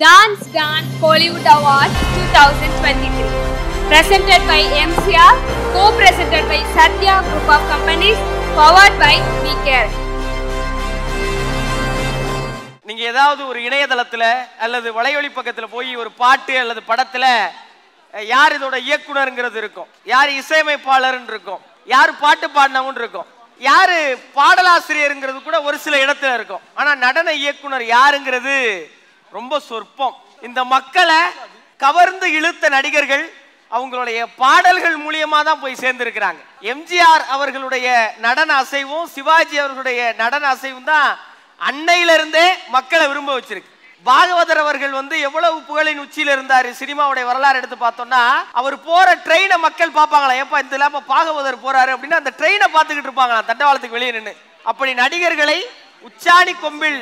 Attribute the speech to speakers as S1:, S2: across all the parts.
S1: Dance Dance Hollywood Awards 2023 presented by MCR, co-presented by Satya Group of Companies, powered by WeCare.
S2: நீங்க ஏதாவது ஒரு இணையதளத்துல அல்லது வலையொலி பக்கத்துல போய் ஒரு பாட்டு அல்லது படத்துல யார் இதோட இயக்குனர்ங்கிறது இருக்கும், யார் இசையமைப்பாளர்னு இருக்கும், யார் பாட்டு பாடினவங்க இருக்கும், யாரு பாடலாசிரியருங்கிறது கூட ஒரு சில இடத்துல இருக்கும். ஆனா நடன இயக்குனர் யாருங்கிறது ரொம்ப சொற்பம். இந்த மக்களை கவர்ந்து இழுத்த நடிகர்கள் அவங்களுடைய பாடல்கள் மூலியமா தான் போய் சேர்ந்திருக்கிறாங்க. எம்ஜிஆர் அவர்களுடைய நடன அசைவும் சிவாஜி அவர்களுடைய நடன அசைவும் தான் அன்னையில இருந்தே மக்களை விரும்ப வச்சிருக்கு. பாகவதர் அவர்கள் எவ்வளவு புகழின் உச்சியில இருந்தாரு. சினிமாவுடைய வரலாறு எடுத்து பார்த்தோம்னா அவர் போற ட்ரெயினை மக்கள் பார்ப்பாங்களா, ஏப்பா இந்த இல்லாம பாகவதர் போறாரு அப்படின்னு அந்த ட்ரெயினை பார்த்துக்கிட்டு இருப்பாங்களா தண்டவாளத்துக்கு வெளியே நின்று. அப்படி நடிகர்களை உச்சாணி கொம்பில்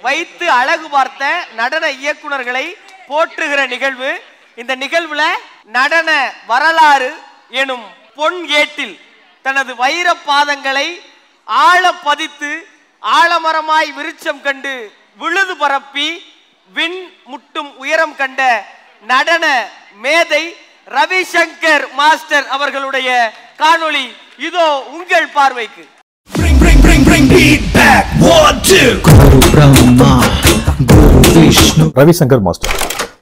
S2: வைத்து அழகு பார்த்த நடன இயக்குனர்களை போற்றுகிற நிகழ்வு. இந்த நிகழ்வுல நடன வரலாறு எனும் பொன் ஏட்டில் தனது வைர பாதங்களை ஆழ பதித்து ஆலமரமாய் விருட்சம் கண்டு விழுது பரப்பி விண் முட்டும் உயரம் கண்ட நடன மேதை ரவிசங்கர் மாஸ்டர் அவர்களுடைய காணொளி இதோ உங்கள் பார்வைக்கு.
S3: ரவிசங்கர் மாஸ்டர்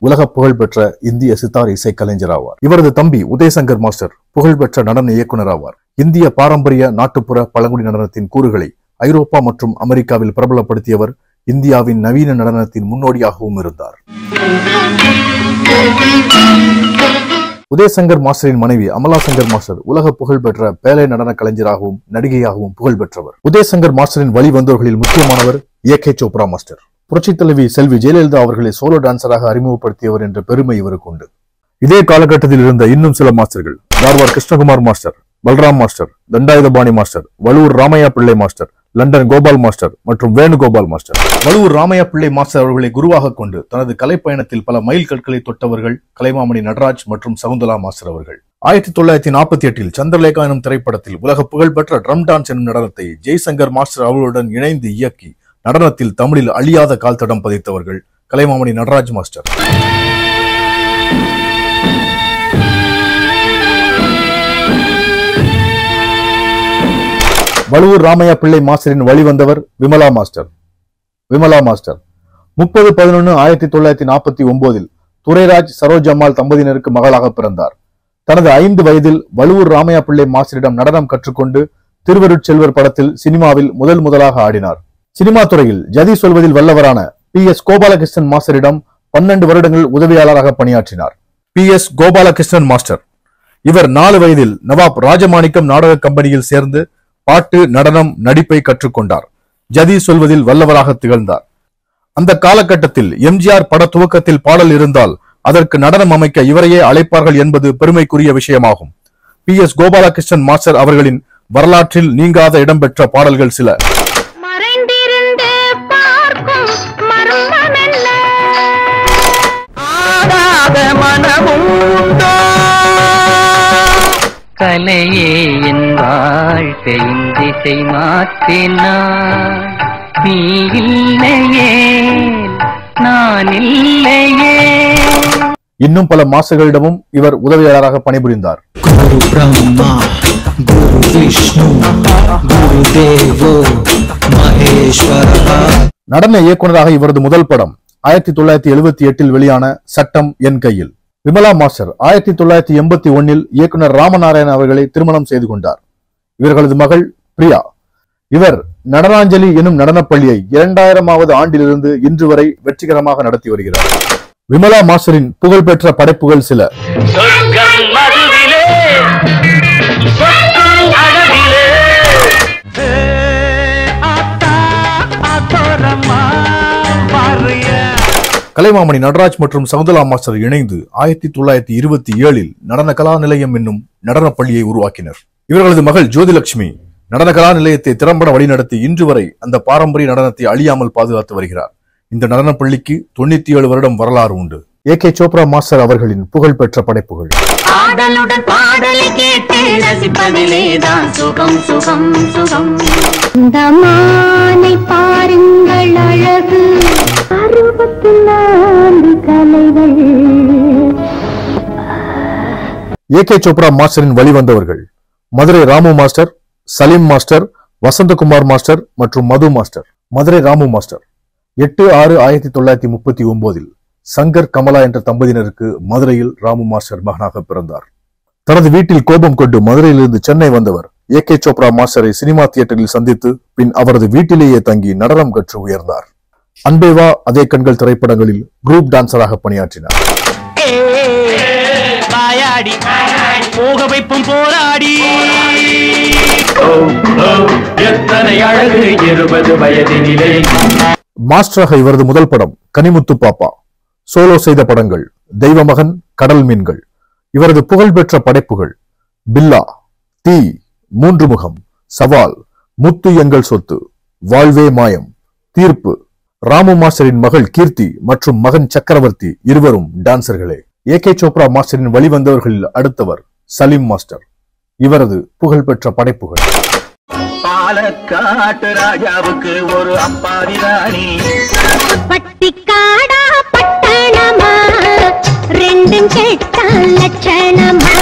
S3: உலக புகழ்பெற்ற இந்திய சித்தார் இசை கலைஞர் ஆவார். இவரது தம்பி உதயசங்கர் மாஸ்டர் புகழ்பெற்ற நடன இயக்குனர் ஆவார். இந்திய பாரம்பரிய நாட்டுப்புற பழங்குடி நடனத்தின் கூறுகளை ஐரோப்பா மற்றும் அமெரிக்காவில் பிரபலப்படுத்தியவர். இந்தியாவின் நவீன நடனத்தின் முன்னோடியாகவும் இருந்தார். உதயசங்கர் மாஸ்டரின் மனைவி அமலாசங்கர் மாஸ்டர் உலக புகழ்பெற்ற பேலே நடன கலைஞராகவும் நடிகையாகவும் புகழ்பெற்றவர். உதயசங்கர் மாஸ்டரின் வழி வந்தவர்களில் முக்கியமானவர் ஏகே சோப்ரா மாஸ்டர். புரட்சித் தலைவி செல்வி ஜெயலலிதா அவர்களை சோலோ டான்சராக அறிமுகப்படுத்தியவர் என்ற பெருமை இவருக்கு உண்டு. இதே காலகட்டத்தில் இருந்த இன்னும் சில மாஸ்டர்கள் Dharwar Krishnakumar master, Balram master, Thandayuthapani master, Valuvoor Ramaiah Pillai master, London Gopal master மற்றும் வேணுகோபால் மாஸ்டர். வழுவூர் ராமையா பிள்ளை மாஸ்டர் அவர்களை குருவாக கொண்டு தனது கலைப்பயணத்தில் பல மைல் கற்களை தொட்டவர்கள் கலைமாமணி நடராஜ் மற்றும் சகுந்தலா மாஸ்டர் அவர்கள். 1948 சந்திரலேகா எனும் திரைப்படத்தில் உலக புகழ்பெற்ற ட்ரம் டான்ஸ் எனும் நடனத்தை ஜெய்சங்கர் மாஸ்டர் அவர்களுடன் இணைந்து இயக்கி நடனத்தில் தமிழில் அழியாத கால்தடம் பதித்தவர்கள் கலைமாமணி நடராஜ் மாஸ்டர். வழுவூர் ராமையா பிள்ளை மாஸ்டரின் வழிவந்தவர் விமலா மாஸ்டர். 30/11/1949 துரைராஜ் சரோஜம்மாள் தம்பதியினருக்கு மகளாக பிறந்தார். தனது 5 வயதில் வழுவூர் ராமையா பிள்ளை மாஸ்டரிடம் நடனம் கற்றுக்கொண்டு திருவருட்செல்வர் படத்தில் சினிமாவில் முதலாக ஆடினார். சினிமா துறையில் ஜதி சொல்வதில் வல்லவரான PS கோபாலகிருஷ்ணன் மாஸ்டரிடம் 12 வருடங்கள் உதவியாளராக பணியாற்றினார். PS கோபாலகிருஷ்ணன் மாஸ்டர் இவர் 4 வயதில் நவாப் ராஜமாணிக்கம் நாடக கம்பெனியில் சேர்ந்து பாட்டு, நடனம், நடிப்பை கற்றுக்கொண்டார். ஜதி சொல்வதில் வல்லவராக திகழ்ந்தார். அந்த காலகட்டத்தில் எம்ஜிஆர் பட துவக்கத்தில் பாடல் இருந்தால் அதற்கு நடனம் அமைக்க இவரையே அழைப்பார்கள் என்பது பெருமைக்குரிய விஷயமாகும். PS கோபாலகிருஷ்ணன் மாஸ்டர் அவர்களின் வரலாற்றில் நீங்காத இடம்பெற்ற பாடல்கள் சில.
S4: கலையே என் வாழ்க்கையின் திசை மாற்றினார், நீ இல்லையே நான் இல்லையே.
S3: இன்னும் பல மாஸ்டர்களிடமும் இவர் உதவியாளராக பணிபுரிந்தார்.
S5: குரு பிரம்மா, குரு விஷ்ணு, குரு தேவோ மகேஸ்வரா.
S3: நடன இயக்குனராக இவரது முதல் படம் 1978 வெளியான சட்டம் என் கையில். விமலா மாஸ்டர் 1981 இயக்குனர் ராமநாராயணன் அவர்களை திருமணம் செய்து கொண்டார். இவர்களது மகள் பிரியா. இவர் நடனாஞ்சலி எனும் நடனப் பள்ளியை 2000வது ஆண்டிலிருந்து இன்று வரை வெற்றிகரமாக நடத்தி வருகிறார். விமலா மாஸ்டரின் புகழ்பெற்ற படைப்புகள் சில. கலைமாமணி நடராஜ் மற்றும் சகுந்தலா மாஸ்டர் இணைந்து 1927 நடன கலா நிலையம் என்னும் நடன பள்ளியை உருவாக்கினர். இவர்களது மகள் ஜோதிலட்சுமி நடன கலா நிலையத்தை திறம்பட வழிநடத்தி இன்று வரை அந்த பாரம்பரிய நடனத்தை அழியாமல் பாதுகாத்து வருகிறார். இந்த நடன பள்ளிக்கு 97 வருடம் வரலாறு உண்டு. ஏகே சோப்ரா மாஸ்டர் அவர்களின் புகழ்பெற்ற படைப்புகள்.
S6: பாருங்கள் அழகு 64
S3: ஏகே சோப்ரா மாஸ்டரின் வழிவந்தவர்கள் Madurai Ramu master, Salim master, Vasanthakumar master மற்றும் மது மாஸ்டர். மதுரை ராமு மாஸ்டர் 8/6/1939 சங்கர் கமலா என்ற தம்பதியினருக்கு மதுரையில் ராமு மாஸ்டர் மகனாக பிறந்தார். தனது வீட்டில் கோபம் கொண்டு மதுரையிலிருந்து சென்னை வந்தவர் ஏகே சோப்ரா மாஸ்டரை சினிமா தியேட்டரில் சந்தித்து பின் அவரது வீட்டிலேயே தங்கி நடனம் கற்று உயர்ந்தார். அன்பேவா அதே கண்கள் திரைப்படங்களில் குரூப் டான்சராக பணியாற்றினார்.
S4: போக வைப்பும் போராடி
S3: மாஸ்டராக இவரது முதல் படம் கனிமுத்து பாப்பா. சோலோ செய்த படங்கள் தெய்வமகன், கடல் மீன்கள். இவரது புகழ்பெற்ற படைப்புகள் பில்லா, தீ, மூன்று முகம், சவால், முத்து எங்கள் சொத்து, வாழ்வே மாயம், தீர்ப்பு. ராமு மாஸ்டரின் மகள் கீர்த்தி மற்றும் மகன் சக்கரவர்த்தி இருவரும் டான்சர்களே. ஏகே சோப்ரா மாஸ்டரின் வழிவந்தவர்களில் அடுத்தவர் சலீம் மாஸ்டர். இவரது புகழ்பெற்ற படைப்புகள்
S4: பாலக்காட்டு ராஜாவுக்கு ஒரு அப்பாவி ராணி,
S6: பட்டிக்காடா பட்டணமா ரெண்டும் கெட்ட லட்சணமா.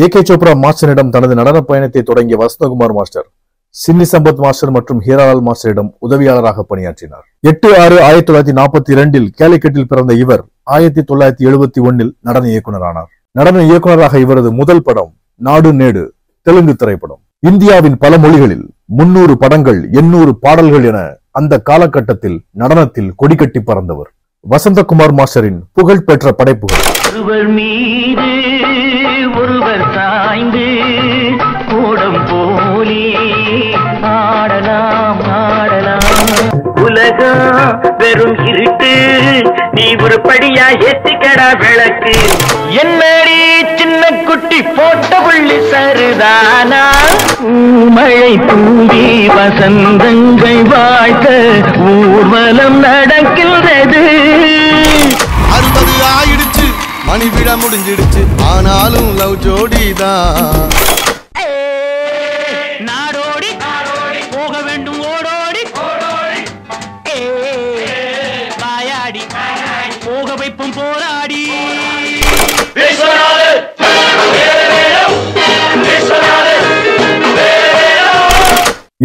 S3: ஏகே சோப்ரா மாஸ்டரிடம் தனது நடன பயணத்தை தொடங்கிய வசந்தகுமார் மாஸ்டர் சின்னி சம்பத் மாஸ்டர் மற்றும் ஹீராலால் மாஸ்டரிடம் உதவியாளராக பணியாற்றினார். 8/6/1942 கேலிக்கட்டில் பிறந்த இவர் 1971 நடன இயக்குநரானார். நடன இயக்குநராக இவரது முதல் படம் நாடு நேடு தெலுங்கு திரைப்படம். இந்தியாவின் பல மொழிகளில் 300 படங்கள், 800 பாடல்கள் என அந்த காலகட்டத்தில் நடனத்தில் கொடிகட்டி பறந்தவர். வசந்தகுமார் மாஸ்டரின் புகழ்பெற்ற படைப்புகள்
S4: ஒருவர் மீது ஒருவர் சாய்ந்து கூடம் போலே ஆடலாம் ஆடலாம். உலகம் வெறும் இருட்டு, நீ ஒரு படியா ஏத்திக்கடா விளக்கு. என்னடி சின்ன குட்டி போட்ட புள்ளி சருதானா, மழை தூங்கி வசந்தங்கள் வாழ்க்க ஊர்வலம் நடக்கின்றது.
S7: 60 ஆயிடுச்சு, மணி விழா முடிஞ்சிடுச்சு, ஆனாலும் லவ் ஜோடிதான்.
S4: நாடோடி போக வேண்டும் ஓடோடி, வாயாடி போக வைப்பும் போராடி.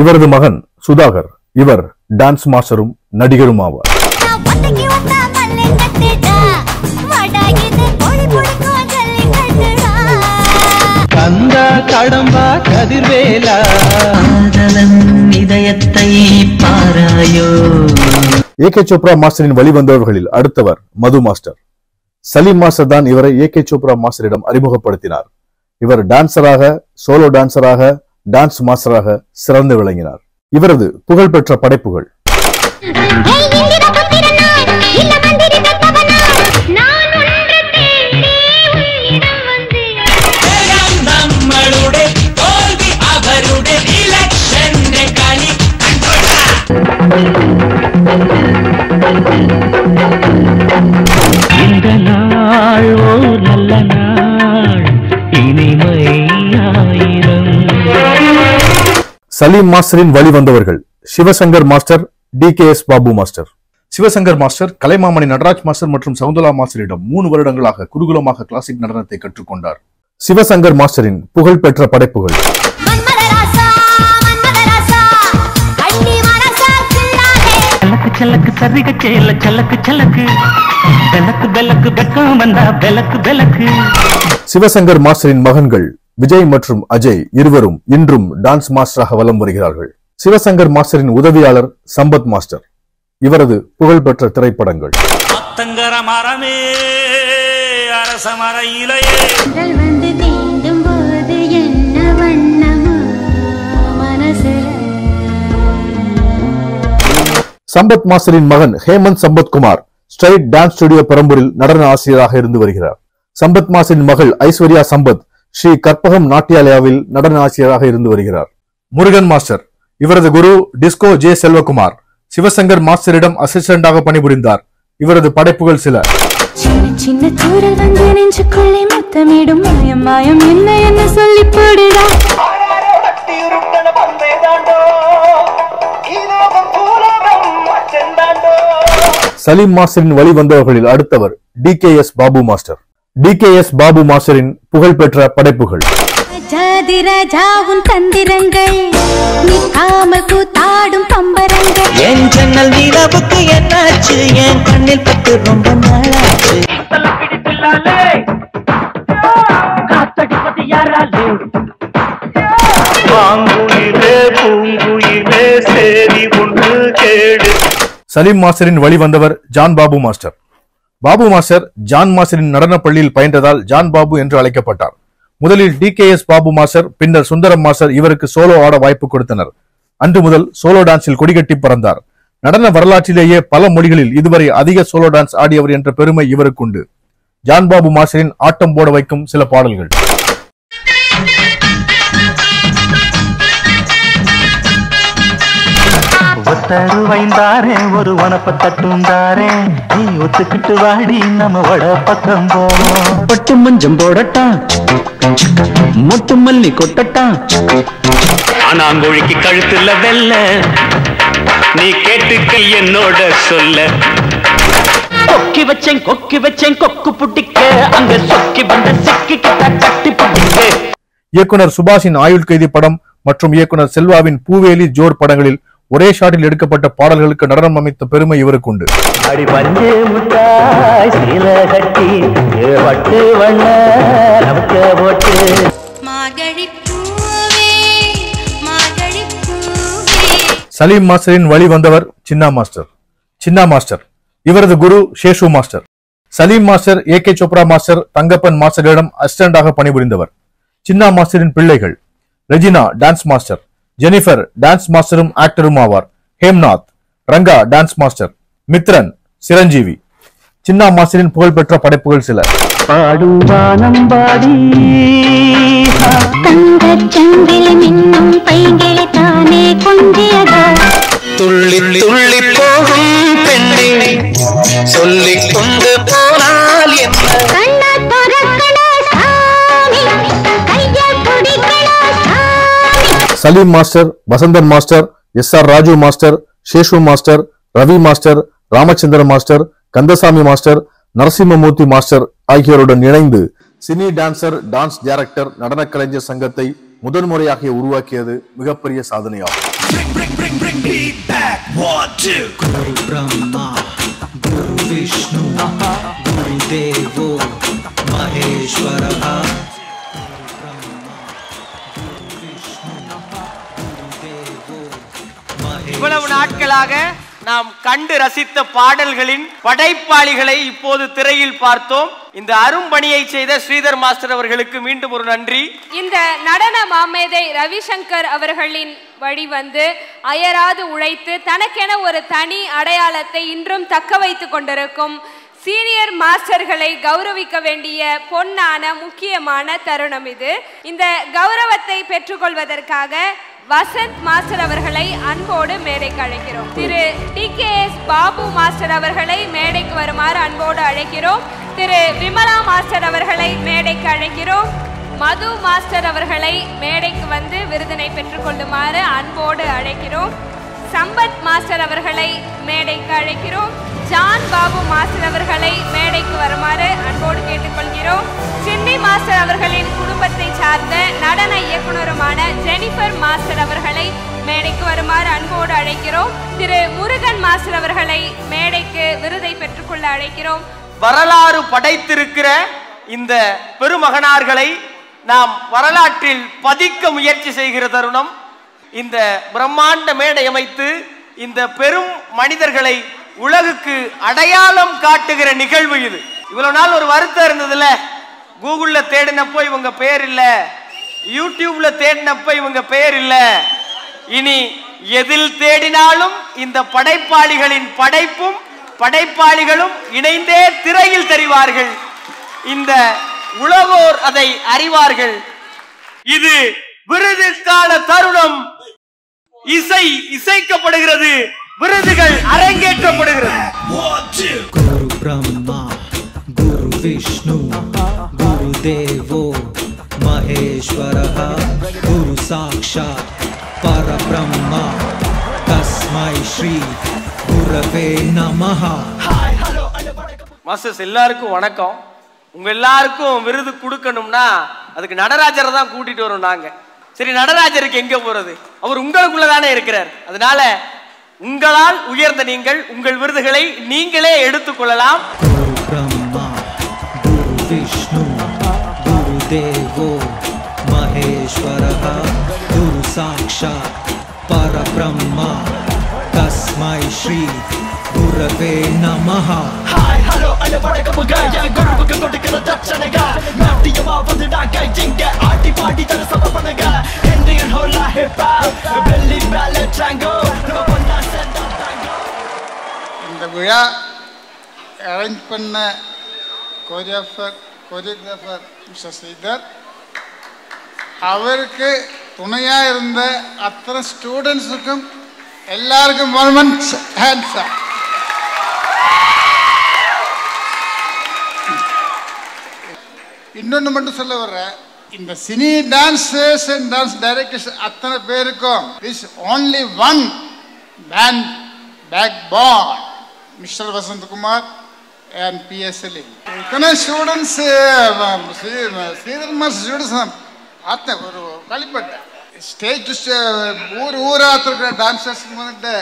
S3: இவரது மகன் சுதாகர். இவர் டான்ஸ் மாஸ்டரும் நடிகரும் ஆவார்.
S5: கந்தா கடம்பா கதிர்வேலா காதலன் இதயத்தை பாராயோ.
S3: ஏகே சோப்ரா மாஸ்டரின் வழிவந்தவர்களில் அடுத்தவர் மது மாஸ்டர். சலீம் மாஸ்டர் தான் இவரை ஏகே சோப்ரா மாஸ்டரிடம் அறிமுகப்படுத்தினார். இவர் டான்சராக, சோலோ டான்சராக, டான்ஸ் மாஸ்டராக சிறந்து விளங்கினார். இவரது புகழ்பெற்ற படைப்புகள்
S4: இந்த நாள் ஓ நல்ல நாள், இனிமையாயிரம்.
S3: சலீம் மாஸ்டரின் வழிவந்தவர்கள் Sivasankar master, DKS Babu master. Sivasankar master Kalaimamani Nataraj master மற்றும் சவுந்தலா மாஸ்டரிடம் 3 வருடங்களாக குருகுலமாக கிளாசிக் நடனத்தை கற்றுக்கொண்டார். சிவசங்கர் மாஸ்டரின் புகழ்பெற்ற படைப்புகள்
S4: சலக்கு சரிக சேல சலக்கு சலக்கு, பெலக்கு பெலக்கு பெக்கம் வந்தா பெலக்கு பெலக்கு.
S3: சிவசங்கர் மாஸ்டரின் மகன்கள் விஜய் மற்றும் அஜய் இருவரும் இன்றும் டான்ஸ் மாஸ்டராக வலம் வருகிறார்கள். சிவசங்கர் மாஸ்டரின் உதவியாளர் சம்பத் மாஸ்டர். இவரது புகழ்பெற்ற திரைப்படங்கள்
S8: அத்தங்கர மரமே அரச மர இலையே.
S6: வந்து தீண்டும் போது என்ன வண்ணமோ மனசுல.
S3: சம்பத் மாஸ்டரின் மகன் Hemanth Sampath Kumar straight dance studio பெரம்பூரில் நடன ஆசிரியராக இருந்து வருகிறார். சம்பத் மாஸ்டரின் மகள் ஐஸ்வர்யா சம்பத் ஸ்ரீ கற்பகம் நாட்டியாலயாவில் நடன ஆசிரியராக இருந்து வருகிறார். முருகன் மாஸ்டர். இவரது குரு டிஸ்கோ ஜே செல்வகுமார். சிவசங்கர் மாஸ்டரிடம் அசிஸ்டண்டாக பணிபுரிந்தார். இவரது படைப்புகள் சில
S6: சின்ன தூரல் வந்து நெஞ்சுக்குள்ளே முத்தமிடும் மாயம் மாயம் என்ன என்ன சொல்லி போடுடா.
S3: சலீம் மாஸ்டரின் வழி வந்தவர்களில் அடுத்தவர் DKS Babu master. DKS Babu மாஸ்டரின் புகழ்பெற்ற படைப்புகள்.
S6: தந்திரங்கள் நிற்காமல் கூத்தாடும் பம்பரங்கள்.
S5: என் ஜன்னல் நிலவுக்கு என்னாச்சு, என் கண்ணில் பட்டு ரொம்ப நாளாச்சு.
S3: சலீம் மாஸ்டரின் வழி வந்தவர் John Babu master. Babu master John மாஸ்டரின் நடன பள்ளியில் பயின்றதால் ஜான் பாபு என்று அழைக்கப்பட்டார். முதலில் DKS பாபு மாஸ்டர், பின்னர் சுந்தரம் மாஸ்டர் இவருக்கு சோலோ ஆட வாய்ப்பு கொடுத்தனர். அன்று முதல் சோலோ டான்ஸில் கொடிகட்டி பறந்தார். நடன வரலாற்றிலேயே பல மொழிகளில் இதுவரை அதிக சோலோ டான்ஸ் ஆடியவர் என்ற பெருமை இவருக்கு உண்டு. ஜான் பாபு மாஸ்டரின் ஆட்டம் போட வைக்கும் சில பாடல்கள்.
S4: ஒத்தருவைந்தாரே ஒரு வனப்ப தட்டுந்தாரே, நீ ஒத்துக்கிட்டு வாடி நம்ம வட பக்கம் போவோம்.
S5: பட்டு மஞ்சம் போடட்டா, மொட்டு மல்லி கொட்டட்டா,
S8: ஆனாங்கொழிக்கு கழுத்துல வெல்ல, நீ கேட்டுக்க என்னோட சொல்ல.
S5: கொக்கி வச்சேன் கொக்கு புட்டிக்க, அங்க சொக்கி வந்த சிக்கிட்ட கட்டி புட்டிக்க.
S3: இயக்குனர் சுபாஷின் ஆயுள் கைதி படம் மற்றும் இயக்குனர் செல்வாவின் பூவேலி ஜோர் படங்களில் ஒரே ஷாட்டில் எடுக்கப்பட்ட பாடல்களுக்கு நடனம் அமைத்த பெருமை இவருக்கு உண்டு.
S4: அடி பஞ்சு முட்டாய் சீல கட்டி பட்டு வண்ண நமக்க போட்டு.
S3: சலீம் மாஸ்டரின் வழி வந்தவர் சின்னா மாஸ்டர். இவரது குரு Seshu master. Salim master AK Chopra master, Thangappan மாஸ்டரிடம் அசிஸ்டண்டாக பணிபுரிந்தவர். சின்னா மாஸ்டரின் பிள்ளைகள் Regina dance master, Jennifer dance மாஸ்டரும் ஆக்டரும் ஆவார். Hemnath, Ranga dance master, Mithran, Chiranjeevi. சின்னா மாஸ்டரின் புகழ்பெற்ற படைப்புகள் சில.
S4: பாடுவானம்பாடி
S5: துள்ளி துள்ளி போகும் பெண்ணை சொல்லிக் கொண்டு போனால் என்ன.
S3: Salim master, Vasanthan master, SR Raju master, Seshu master, Ravi master, Ramachandra master, Kandasamy master, Narasimhamurthy master ஆகியோருடன் இணைந்து சினி டான்சர் டான்ஸ் டைரக்டர் நடன கலைஞர் சங்கத்தை முதன்முறையாக உருவாக்கியது மிகப்பெரிய சாதனையாகும்.
S5: குரு பிரம்மா குரு விஷ்ணு குரு தேவோ மகேஸ்வரா.
S2: இவ்வளவு நாட்களாக நாம் கண்டு ரசித்த பாடல்களின் படைப்பாளிகளை இப்போது திரையில் பார்த்தோம். இந்த அரும்பணியை செய்த ஸ்ரீதர் மாஸ்டர் அவர்களுக்கு மீண்டும் ஒரு நன்றி.
S1: இந்த நடன மாமேதை ரவிசங்கர் அவர்களின் வழி வந்து அயராது உழைத்து தனக்கென ஒரு தனி அடையாளத்தை இன்றும் தக்க வைத்துக் கொண்டிருக்கும் சீனியர் மாஸ்டர்களை கௌரவிக்க வேண்டிய பொன்னான முக்கியமான தருணம் இது. இந்த கௌரவத்தை பெற்றுக்கொள்வதற்காக வசந்த் மாஸ்டர் அவர்களை அன்போடு மேடைக்கு அழைக்கிறோம். திரு DKS பாபு மாஸ்டர் அவர்களை மேடைக்கு வருமாறு அன்போடு அழைக்கிறோம். திரு விமலா மாஸ்டர் அவர்களை மேடைக்கு அழைக்கிறோம். மது மாஸ்டர் அவர்களை மேடைக்கு வந்து விருதினை பெற்றுக்கொள்ளுமாறு அன்போடு அழைக்கிறோம். சம்பத் மாஸ்டர் அவர்களை மேடைக்கு அழைக்கிறோம். ஜான் பாபு மாஸ்டர் அவர்களை மேடைக்கு வருமாறு அன்போடு கேட்டுக்கொள்கிறோம். சின்னி மாஸ்டர் அவர்களின் குடும்பத்தை சார்ந்த நடன இயக்குனருமான ஜெனிஃபர் மாஸ்டர் அவர்களை மேடைக்கு வருமாறு அன்போடு அழைக்கிறோம். திரு முருகன் மாஸ்டர் அவர்களை மேடைக்கு விருதை பெற்றுக்கொள்ள அழைக்கிறோம்.
S2: வரலாறு படைத்திருக்கிற இந்த பெருமகனார்களை நாம் வரலாற்றில் பதிக்க முயற்சி செய்கிற தருணம். இந்த பிரம்மாண்ட மேடை அமைத்து இந்த பெரும் மனிதர்களை உலகுக்கு அடையாளம் காட்டுகிற நிகழ்வு இது. இவ்வளவு நாள் ஒரு வருத்தம் இருந்ததுல, கூகுள்ல தேடினப்போ இவங்க பெயர் இல்ல, யூடியூப்ல தேடினப்போ இவங்க பெயர் இல்ல. இனி எதில் தேடினாலும் இந்த படைப்பாளிகளின் படைப்பும் படைப்பாளிகளும் இணைந்தே திரையில் தெரிவார்கள். இந்த உலகோர் அதை அறிவார்கள். இது விருதுக்கான தருணம். இசை இசைக்கப்படுகிறது, விருதுகள் அரங்கேற்றப்படுகிறது.
S5: குரு பிரம்மா குரு விஷ்ணு குரு தேவோ மகேஸ்வரா குரு சாக்ஷாத் பரபிரம்மா தஸ்மை ஸ்ரீ குரவே நமஹ.
S2: மாஸ்டர்ஸ் எல்லாருக்கும் வணக்கம். உங்க எல்லாருக்கும் விருது கொடுக்கணும்னா அதுக்கு நடராஜரை தான் கூட்டிட்டு வரோம் நாங்க. சரி, நடராஜருக்கு எங்க போறது? அவர் உங்களுக்குள்ளதானே இருக்கிறார். அதனால உங்களால் உயர்ந்த நீங்கள் உங்கள் விருதுகளை நீங்களே எடுத்துக்கொள்ளலாம்.
S9: ब्रह्मा गुरु विष्णु गुरुदेवो महेश्वरः गुरु साक्षात् परब्रह्म तस्मै श्री गुरवे नमः. हाय हेलो अले वडकमुगा या गुरुவுக்கு கொடுக்கிற தட்சணைகா நாட்டியமா வந்து நாகை ஜிங்க ஆட்டி பாடி தர சமபனங்க இந்தியன் ஹோலா ஹிப் ஹாப் பெல்லி பேலே ட்ராங்கோ ரோபனா செண்டா டாங்கோ.
S10: இந்த விழா அரேஞ்ச் பண்ண கோரியோகிராஃபர் மிஸ்டர் ஸ்ரீதர், அவருக்கு துணையாக இருந்த அத்தனை ஸ்டூடெண்ட்ஸுக்கும் எல்லாருக்கும் மொமெண்ட்ஸ் ஹேண்ட்ஸ். இன்னொன்று மட்டும் சொல்ல வர்றேன், இந்த cine dancers and dance directors அத்தனை பேருக்கும் is only one band backbone mister Vasanthakumar and PSLE. இத்தனை ஸ்டூடெண்ட்ஸ் ஸ்ரீதர்மா ஸ்டூடெண்ட்ஸ் அத்தை ஒரு கழிப்பட்டேன் ஸ்டேஜ் ஊராத்திருக்கிற டான்சர்ஸ் வந்துட்டு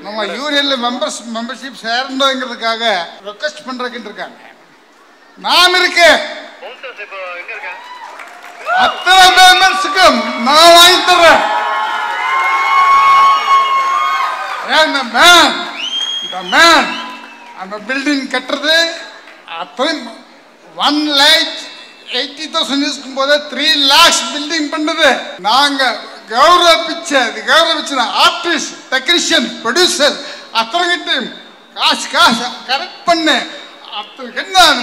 S10: நம்ம யூனியனில் மெம்பர்ஷிப் சேரணுங்கிறதுக்காக ரெக்வஸ்ட் பண்ணுறதுக்கு இருக்காங்க. நான் இருக்கேன், அத்தனை மெம்பர்ஸுக்கும் நான் வாங்கி தர்றேன். அந்த பில்டிங் கட்டுறது அத்தனை 1,80,000 இருக்கும் போது 3 lakhs பில்டிங் பண்ணது நாங்க கௌரவிச்ச ஆர்டிஸ்ட், டெக்னீஷியன், ப்ரொடியூசர் அத்தனை காசு கரெக்ட் பண்ணு.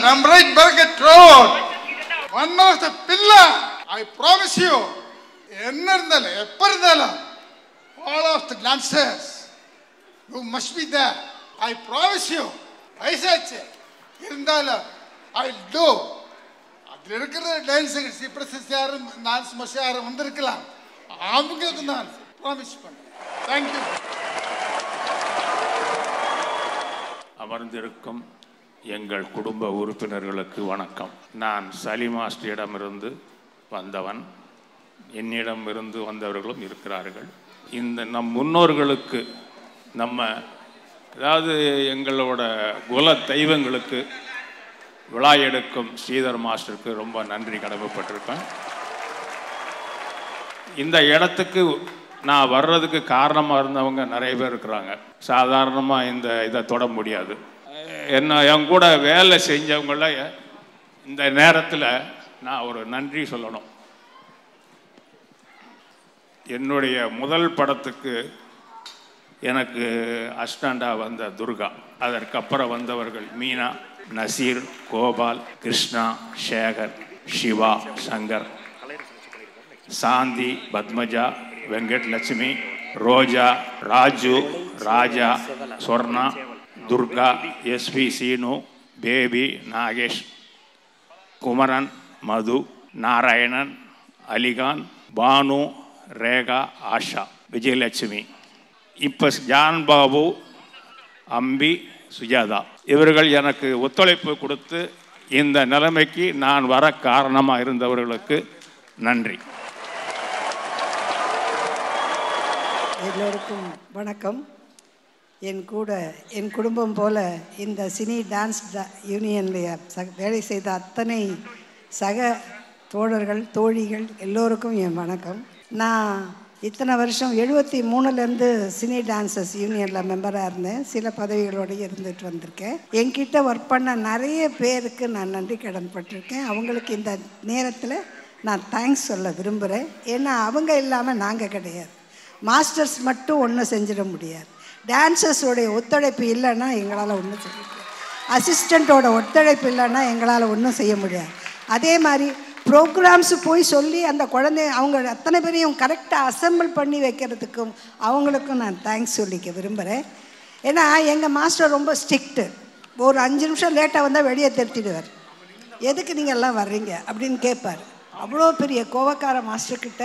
S10: நம்ம ரைட் பர்கட் road one of the pillar. I promise you, என்ன இருந்தாலும் எப்ப இருந்தாலும் all of the dancers you must be there. I promise you. வயசாச்சு இருந்தாலும் ஐ டூ. அதில் இருக்கிற டான்ஸர்ஸ் இப்போ யாரும் டான்ஸ் மாஸ்டர் யாரும் வந்திருக்கலாம், அவங்களுக்கு நான் ப்ராமிஸ் பண்ணேன். தேங்க்யூ.
S11: அமர்ந்திருக்கும் எங்கள் குடும்ப உறுப்பினர்களுக்கு வணக்கம். நான் சலீம் மாஸ்டரிடமிருந்து வந்தவன், என்னிடமிருந்து வந்தவர்களும் இருக்கிறார்கள். இந்த நம் முன்னோர்களுக்கு, நம்ம அதாவது எங்களோட குல தெய்வங்களுக்கு விழா எடுக்கும் ஸ்ரீதர் மாஸ்டருக்கு ரொம்ப நன்றி கடமைப்பட்டிருக்கேன். இந்த இடத்துக்கு நான் வர்றதுக்கு காரணமாக இருந்தவங்க நிறைய பேர் இருக்கிறாங்க. சாதாரணமாக இந்த இதை தொட முடியாது. என் கூட வேலை செஞ்சவங்கள இந்த நேரத்தில் நான் ஒரு நன்றி சொல்லணும். என்னுடைய முதல் படத்துக்கு எனக்கு அசிஸ்டண்டாக வந்த துர்கா, அதற்கப்புறம் வந்தவர்கள் மீனா, நசீர், கோபால், கிருஷ்ணா, சேகர், சிவா, சங்கர், சாந்தி, பத்மஜா, வெங்கட் லட்சுமி, ரோஜா, ராஜு, ராஜா, சொர்ணா, துர்கா, எஸ்பி, சீனு, பேபி, நாகேஷ், குமரன், மது, நாராயணன், அலிகான், பானு, ரேகா, ஆஷா, விஜயலட்சுமி, இப்போ ஜான் பாபு, அம்பி, சுஜாதா, இவர்கள் எனக்கு ஒத்துழைப்பு கொடுத்து இந்த நிலைமைக்கு நான் வர காரணமாக இருந்தவர்களுக்கு நன்றி.
S12: எல்லோருக்கும் வணக்கம். என் குடும்பம் போல இந்த சினி டான்ஸ் யூனியனில் வேலை செய்த அத்தனை சக தோழர்கள், தோழிகள் எல்லோருக்கும் என் வணக்கம். நான் இத்தனை வருஷம் 73லேருந்து சினி டான்சர்ஸ் யூனியனில் மெம்பராக இருந்தேன். சில பதவிகளோடு இருந்துட்டு வந்திருக்கேன். என்கிட்ட ஒர்க் பண்ண நிறைய பேருக்கு நான் நன்றி கடன் பட்டிருக்கேன். அவங்களுக்கு இந்த நேரத்தில் நான் தேங்க்ஸ் சொல்ல விரும்புகிறேன். ஏன்னா அவங்க இல்லாமல் நாங்கள் கிடையாது. மாஸ்டர்ஸ் மட்டும் ஒன்றும் செஞ்சிட முடியாது. டான்சர்ஸோடைய ஒத்துழைப்பு இல்லைன்னா எங்களால் ஒன்றும் செய்ய முடியாது. அசிஸ்டண்ட்டோட ஒத்துழைப்பு இல்லைன்னா எங்களால் ஒன்றும் செய்ய முடியாது. அதே மாதிரி ப்ரோக்ராம்ஸு போய் சொல்லி அந்த அவங்க அத்தனை பேரையும் கரெக்டாக அசம்பிள் பண்ணி வைக்கிறதுக்கும் அவங்களுக்கும் நான் தேங்க்ஸ் சொல்லிக்க விரும்புகிறேன். ஏன்னா எங்கள் மாஸ்டர் ரொம்ப ஸ்ட்ரிக்ட்டு. ஒரு 5 நிமிஷம் லேட்டாக வந்தால் வெளியே திருத்திடுவார். எதுக்கு நீங்கள் எல்லாம் வர்றீங்க அப்படின்னு கேட்பார். அவ்வளோ பெரிய கோவக்கார மாஸ்டர்கிட்ட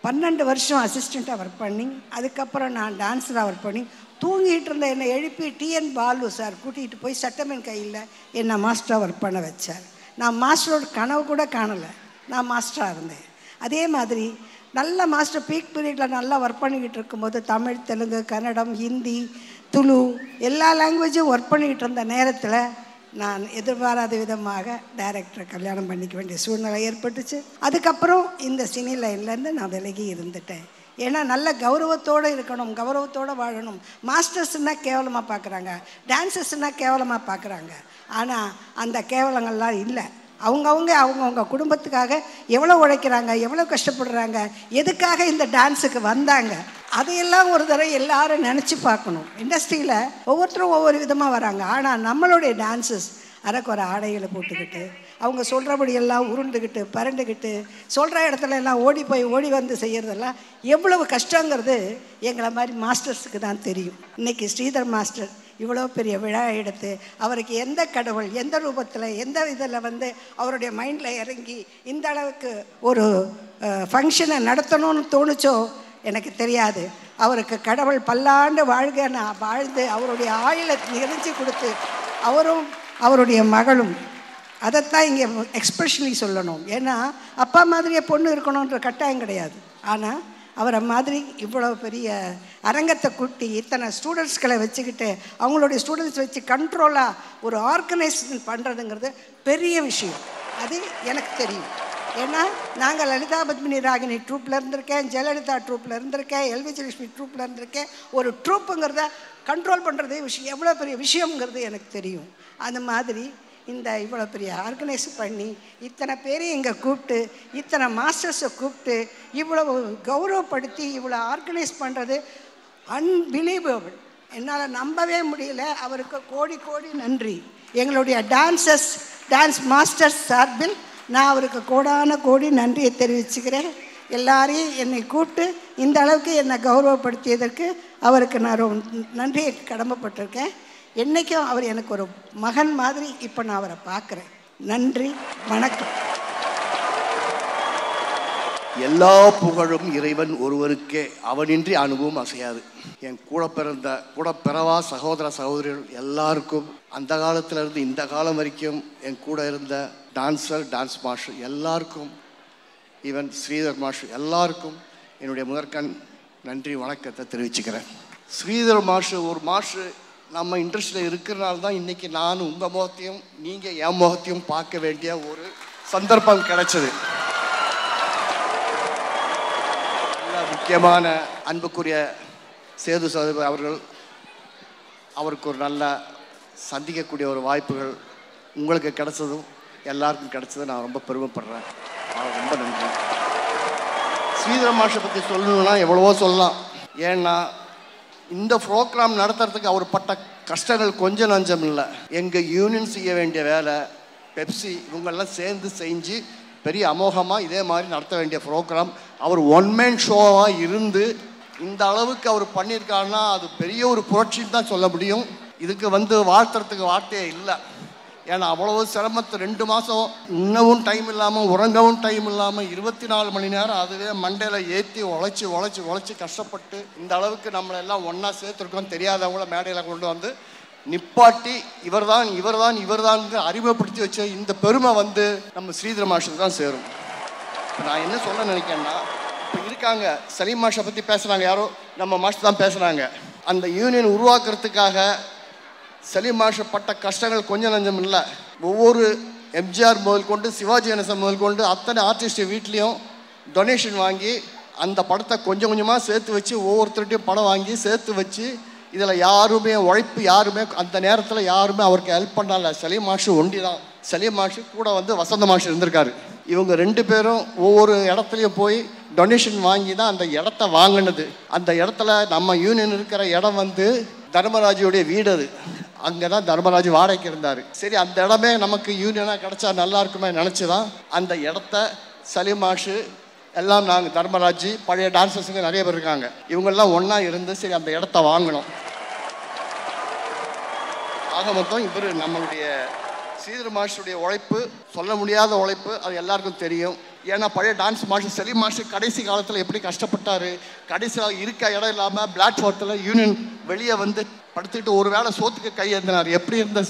S12: 12 வருஷம் அசிஸ்டண்ட்டாக ஒர்க் பண்ணி, அதுக்கப்புறம் நான் டான்ஸராக ஒர்க் பண்ணி தூங்கிட்டு இருந்த என்னை எழுப்பி டிஎன் பாலு சார் கூட்டிகிட்டு போய் சட்டமன் கையில் என்னை மாஸ்டராக ஒர்க் பண்ண வச்சார். நான் மாஸ்டரோட கனவு கூட காணலை, நான் மாஸ்டராக இருந்தேன். அதே மாதிரி நல்ல மாஸ்டர் பீக் பீரியடில் நல்லா ஒர்க் பண்ணிக்கிட்டு இருக்கும்போது தமிழ், தெலுங்கு, கன்னடம், ஹிந்தி, துளு எல்லா லாங்குவேஜும் ஒர்க் பண்ணிக்கிட்டு இருந்த நேரத்தில் நான் எதிர்பாராத விதமாக டைரக்டரை கல்யாணம் பண்ணிக்க வேண்டிய சூழ்நிலை ஏற்பட்டுச்சு. அதுக்கப்புறம் இந்த சினி லைன்லேருந்து நான் விலகி இருந்துட்டேன். ஏன்னா நல்ல கௌரவத்தோடு இருக்கணும், கௌரவத்தோடு வாழணும். மாஸ்டர்ஸ்னால் கேவலமாக பார்க்குறாங்க, டான்சர்ஸ்னால் கேவலமாக பார்க்குறாங்க. ஆனால் அந்த கேவலங்கள்லாம் இல்லை. அவங்கவுங்க குடும்பத்துக்காக எவ்வளோ உழைக்கிறாங்க, எவ்வளோ கஷ்டப்படுறாங்க, எதுக்காக இந்த டான்ஸுக்கு வந்தாங்க, அதையெல்லாம் ஒரு தடவை எல்லாரும் நினச்சி பார்க்கணும். இண்டஸ்ட்ரியில் ஒவ்வொருத்தரும் ஒவ்வொரு விதமாக வராங்க. ஆனால் நம்மளுடைய டான்ஸஸ் அரைக்குறை ஆடைகளை போட்டுக்கிட்டு அவங்க சொல்கிறபடியெல்லாம் உருண்டுக்கிட்டு பரண்டுக்கிட்டு சொல்கிற இடத்துல எல்லாம் ஓடி வந்து செய்கிறதெல்லாம் எவ்வளவு கஷ்டங்கிறது எங்களை மாதிரி மாஸ்டர்ஸுக்கு தான் தெரியும். இன்றைக்கி ஸ்ரீதர் மாஸ்டர் இவ்வளோ பெரிய விழா எடுத்து அவருக்கு எந்த கடவுள் எந்த ரூபத்தில் எந்த இதில் வந்து அவருடைய மைண்டில் இறங்கி இந்த அளவுக்கு ஒரு ஃபங்க்ஷனை நடத்தணும்னு தோணுச்சோ எனக்கு தெரியாது. அவருக்கு கடவுள் பல்லாண்டு வாழ்க நான் வாழ்ந்து அவருடைய ஆயுளை நிறைஞ்சு கொடுத்து அவரும் அவருடைய மகளும் அதைத்தான் இங்கே எக்ஸ்பெஷலி சொல்லணும். ஏன்னா அப்பா மாதிரியே பொண்ணு இருக்கணுன்ற கட்டாயம் கிடையாது. ஆனால் அவரை மாதிரி இவ்வளோ பெரிய அரங்கத்தை கூட்டி இத்தனை ஸ்டூடெண்ட்ஸ்களை வச்சுக்கிட்டு அவங்களுடைய ஸ்டூடெண்ட்ஸ் வச்சு கண்ட்ரோலாக ஒரு ஆர்கனைசேஷன் பண்ணுறதுங்கிறது பெரிய விஷயம். அது எனக்கு தெரியும். ஏன்னா நாங்கள் லலிதா பத்மினி ராகினி ட்ரூப்பில் இருந்திருக்கேன், ஜெயலலிதா ட்ரூப்பில் இருந்திருக்கேன், எல்விஜயலட்சுமி ட்ரூப்பில் இருந்திருக்கேன். ஒரு ட்ரூப்புங்கிறத கண்ட்ரோல் பண்ணுறது விஷயம் எவ்வளோ பெரிய விஷயங்கிறது எனக்கு தெரியும். அந்த மாதிரி இந்த இவ்வளோ பெரிய ஆர்கனைஸ் பண்ணி இத்தனை பேரையும் இங்கே கூப்பிட்டு இத்தனை மாஸ்டர்ஸை கூப்பிட்டு இவ்வளவு கௌரவப்படுத்தி இவ்வளோ ஆர்கனைஸ் பண்ணுறது அன்பிலீவபிள். என்னால் நம்பவே முடியல. அவருக்கு கோடி கோடி நன்றி. எங்களுடைய டான்ஸ் மாஸ்டர்ஸ் சார்பில் நான் அவருக்கு கோடான கோடி நன்றியை தெரிவிச்சுக்கிறேன். எல்லாரையும் என்னை கூப்பிட்டு இந்த அளவுக்கு என்னை கௌரவப்படுத்தியதற்கு அவருக்கு நான் ரொம்ப நன்றியை கடமைப்பட்டிருக்கேன். என்றைக்கும் அவர் எனக்கு ஒரு மகன் மாதிரி இப்போ நான் அவரை பார்க்குறேன். நன்றி, வணக்கம்.
S13: எல்லா புகழும் இறைவன் ஒருவருக்கே, அவனின்றி அனுபவம் அசையாது. என் கூட பிறவா சகோதர சகோதரிகள் எல்லாருக்கும் அந்த காலத்திலிருந்து இந்த காலம் வரைக்கும் என் கூட இருந்த டான்ஸ் மாஸ்டர் எல்லாருக்கும், ஈவன் ஸ்ரீதர் மாஸ்டர் எல்லாருக்கும் என்னுடைய முதற்கண் நன்றி வணக்கத்தை தெரிவிச்சுக்கிறேன். ஸ்ரீதர் மாஸ்டர் ஒரு மாஸ்டர் நம்ம இன்ட்ரெஸ்டில் இருக்கிறனால தான் இன்றைக்கி நான் உங்கள் முகத்தையும் நீங்கள் என் முகத்தையும் பார்க்க வேண்டிய ஒரு சந்தர்ப்பம் கிடைச்சது. நல்ல முக்கியமான அன்புக்குரிய சேது சகோதரர் அவர்கள், அவருக்கு ஒரு நல்ல சந்திக்கக்கூடிய ஒரு வாய்ப்புகள் உங்களுக்கு கிடைச்சதும் எல்லாருக்கும் கிடைச்சதும் நான் ரொம்ப பெருமைப்படுறேன். ரொம்ப நன்றி. ஸ்ரீதர் மாஸ்டரை பற்றி சொல்லணும்னா எவ்வளவோ சொல்லலாம். ஏன்னா இந்த ப்ரோக்ராம் நடத்துறதுக்கு அவர் பட்ட கஷ்டங்கள் கொஞ்சம் நஞ்சம் இல்லை. எங்கள் யூனியன் செய்ய வேண்டிய வேலை, பெப்சி இவங்கெல்லாம் சேர்ந்து செஞ்சு பெரிய அமோகமாக இதே மாதிரி நடத்த வேண்டிய ப்ரோக்ராம் அவர் ஒன் மேன் ஷோவாக இருந்து இந்த அளவுக்கு அவர் பண்ணியிருக்காருன்னா அது பெரிய ஒரு புரட்சின்னு தான் சொல்ல முடியும். இதுக்கு வாழ்த்துறதுக்கு வார்த்தையே இல்லை. ஏன்னா அவ்வளவு சிரமத்தை 2 மாதம் இன்னவும் டைம் இல்லாமல் உறங்கவும் டைம் இல்லாமல் 24 மணி நேரம் அதுவே மண்டையில் ஏற்றி உழைச்சி கஷ்டப்பட்டு இந்த அளவுக்கு நம்மளெல்லாம் ஒன்றா சேர்த்துருக்கோம். தெரியாதவங்கள மேடையில் கொண்டு வந்து நிப்பாட்டி இவர்தான் அறிமுகப்படுத்தி வச்ச இந்த பெருமை நம்ம ஸ்ரீதர் மாஸ்டருக்கு தான் சேரும். நான் என்ன சொல்ல நினைக்கிறேன்னா, இப்போ இருக்காங்க சலீம் மாஸ்டரை பற்றி பேசுகிறாங்க, யாரோ நம்ம மாஸ்டர் தான் பேசுகிறாங்க. அந்த யூனியன் உருவாக்குறதுக்காக சலீம் மாஸ்டர் பட்ட கஷ்டங்கள் கொஞ்சம் நஞ்சம் இல்லை. ஒவ்வொரு எம்ஜிஆர் முதல் கொண்டு சிவாஜி கணேசன் முதல் கொண்டு அத்தனை ஆர்டிஸ்ட் வீட்லேயும் டொனேஷன் வாங்கி அந்த படத்தை கொஞ்சம் கொஞ்சமாக சேர்த்து வச்சு ஒவ்வொருத்தருடையும் படம் வாங்கி சேர்த்து வச்சு இதில் யாருமே அந்த நேரத்தில் யாருமே அவருக்கு ஹெல்ப் பண்ணல. சலீம் மாஸ்டர் ஒண்டி தான். சலீம் மாஸ்டர் கூட வசந்த மாஸ்டர் இருந்திருக்காரு. இவங்க 2 பேரும் ஒவ்வொரு இடத்துலையும் போய் டொனேஷன் வாங்கி தான் அந்த இடத்த வாங்கினது. அந்த இடத்துல நம்ம யூனியன் இருக்கிற இடம் தர்மராஜுடைய வீடு. அது அங்கே தான் தர்மராஜ் வாடகைக்கு இருந்தார். சரி, அந்த இடமே நமக்கு யூனியனாக கிடச்சா நல்லா இருக்குமே நினச்சி தான் அந்த இடத்த சலீம் மாஸ்டர் எல்லாம் நாங்கள் தர்மராஜ் பழைய டான்சர்ஸுங்க நிறைய பேர் இருக்காங்க, இவங்கெல்லாம் ஒன்றா இருந்து சரி அந்த இடத்த வாங்கினோம். ஆக மொத்தம் நம்மளுடைய ஸ்ரீதர் மாஸ்டருடைய உழைப்பு சொல்ல முடியாத உழைப்பு, அது எல்லாருக்கும் தெரியும். ஏன்னா பழைய டான்ஸ் மாஸ்டர் சலீம் மாஸ்டர் கடைசி காலத்தில் எப்படி கஷ்டப்பட்டார், கடைசியில் இருக்க இடம் இல்லாமல் பிளாட்ஃபார்த்தில் யூனியன் வெளியே வந்து படுத்துக்கிட்டு ஒரு வேளை சோத்துக்கு கை ஏந்தினார். எப்படி இருந்த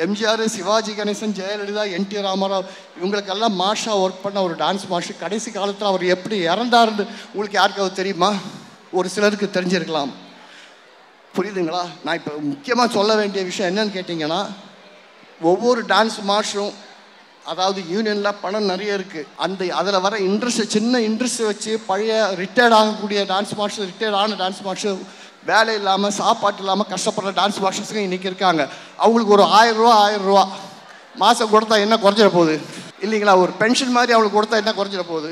S13: எம்ஜிஆர், சிவாஜி கணேசன், ஜெயலலிதா, என்.டி. ராமராவ் இவங்களுக்கெல்லாம் மாஸ்டராக ஒர்க் பண்ண ஒரு டான்ஸ் மாஸ்டர் கடைசி காலத்தில் அவர் எப்படி இறந்தாருன்னு உங்களுக்கு யாருக்காவது தெரியுமா? ஒரு சிலருக்கு தெரிஞ்சிருக்கலாம். புரியுதுங்களா? நான் இப்போ முக்கியமாக சொல்ல வேண்டிய விஷயம் என்னன்னு கேட்டிங்கன்னா, ஒவ்வொரு டான்ஸ் மாஸ்டரும் அதாவது யூனியனில் பணம் நிறைய இருக்குது, அதில் வர இன்ட்ரெஸ்ட் சின்ன இன்ட்ரெஸ்ட் வச்சு பழைய ரிட்டையர்ட் ஆகக்கூடிய டான்ஸ் மாஸ்டர், ரிட்டையர்ட் ஆன டான்ஸ் மாஸ்டர், வேலை இல்லாமல் சாப்பாட்டு இல்லாமல் கஷ்டப்படுற டான்ஸ் மாஸ்டர்ஸுங்க இன்றைக்கி இருக்காங்க. அவங்களுக்கு ஒரு 1000 ரூபா மாதம் கொடுத்தா என்ன குறைஞ்சிட போகுது இல்லைங்களா? ஒரு பென்ஷன் மாதிரி அவங்களுக்கு கொடுத்தா என்ன குறைஞ்சிட போகுது?